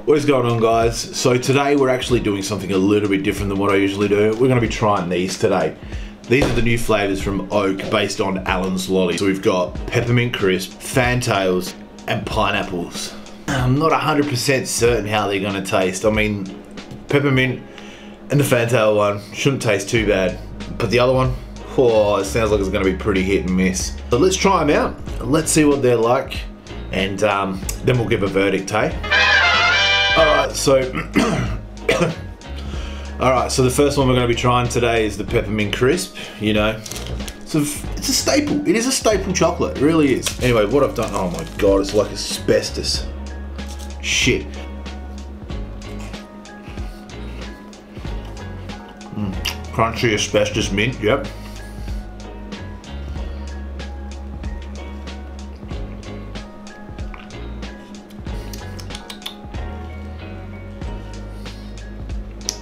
What is going on, guys? So today we're actually doing something a little bit different than what I usually do. We're going to be trying these today. These are the new flavours from Oak based on Allen's Lolly. So we've got Peppermint Crisp, Fantales and Pineapples. I'm not 100% certain how they're going to taste. I mean, Peppermint and the Fantale one shouldn't taste too bad. But the other one, oh, it sounds like it's going to be pretty hit and miss. So let's try them out. Let's see what they're like. And then we'll give a verdict, hey? Alright, so the first one we're going to be trying today is the Peppermint Crisp. You know, it's a staple. It is a staple chocolate, it really is. Anyway, what I've done, oh my god, it's like asbestos. Shit. Crunchy asbestos mint, yep.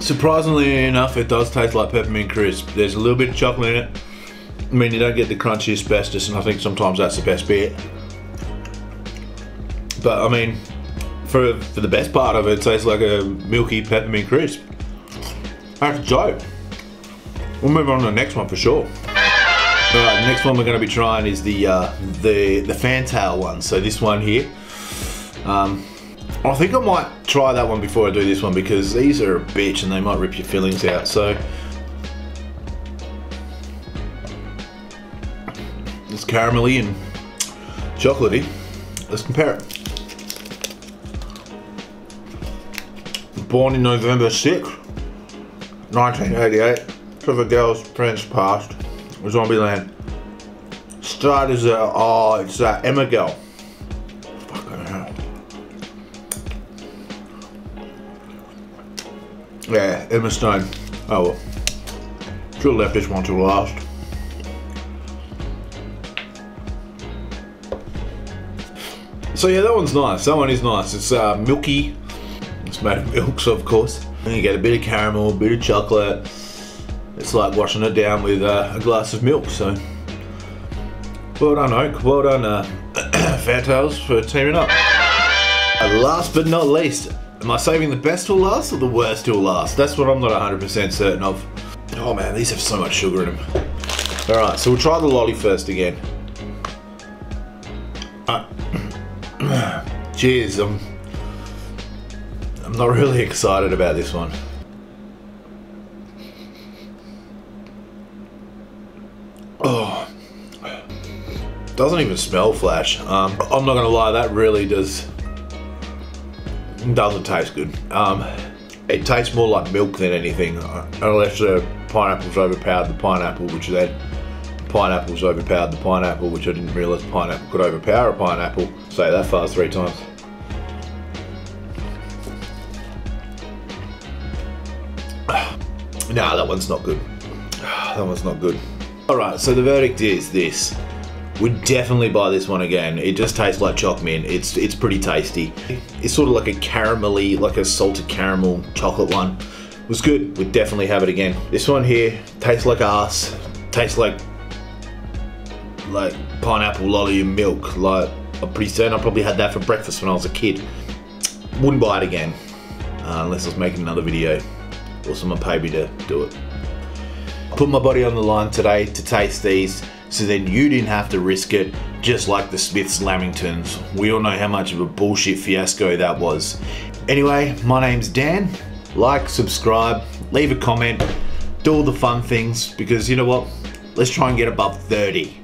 Surprisingly enough, it does taste like Peppermint Crisp. There's a little bit of chocolate in it. I mean, you don't get the crunchy asbestos, and I think sometimes that's the best bit. But I mean, for the best part of it, it tastes like a milky Peppermint Crisp. I have to say. We'll move on to the next one for sure. Alright, the next one we're going to be trying is the Fantale one. So this one here. I think I might try that one before I do this one because these are a bitch and they might rip your fillings out. So it's caramelly and chocolatey. Let's compare it. Born in November 6th, 1988. For the girl's friends passed. Zombieland. Started as it's Emma Girl. Yeah, Emma Stone. Oh well. Should've left this one till last. So yeah, that one's nice. That one is nice. It's milky. It's made of milk, so of course. And you get a bit of caramel, a bit of chocolate. It's like washing it down with a glass of milk. So well done, Oak. Well done, Fantales, for teaming up. Last but not least. Am I saving the best till last or the worst till last? That's what I'm not 100% certain of. Oh man, these have so much sugar in them. Alright, so we'll try the lolly first again. Cheers, I'm not really excited about this one. Oh, doesn't even smell flash. I'm not gonna lie, that really doesn't taste good. It tastes more like milk than anything, unless the pineapple's overpowered the pineapple, which then pineapple's overpowered the pineapple, which I didn't realise pineapple could overpower a pineapple. Say that fast 3 times. Nah, that one's not good. That one's not good. Alright, so the verdict is this. Would definitely buy this one again. It just tastes like choc mint. It's pretty tasty. It's sort of like a caramelly, like a salted caramel chocolate one. It was good. Would definitely have it again. This one here tastes like ass. Tastes like pineapple lolly and milk. Like, I'm pretty certain I probably had that for breakfast when I was a kid. Wouldn't buy it again unless I was making another video or someone paid me to do it. Put my body on the line today to taste these, so then you didn't have to risk it, just like the Smith's Lamingtons. We all know how much of a bullshit fiasco that was. Anyway, my name's Dan. Like, subscribe, leave a comment, do all the fun things, because you know what? Let's try and get above 30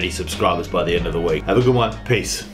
subscribers by the end of the week. Have a good one. Peace.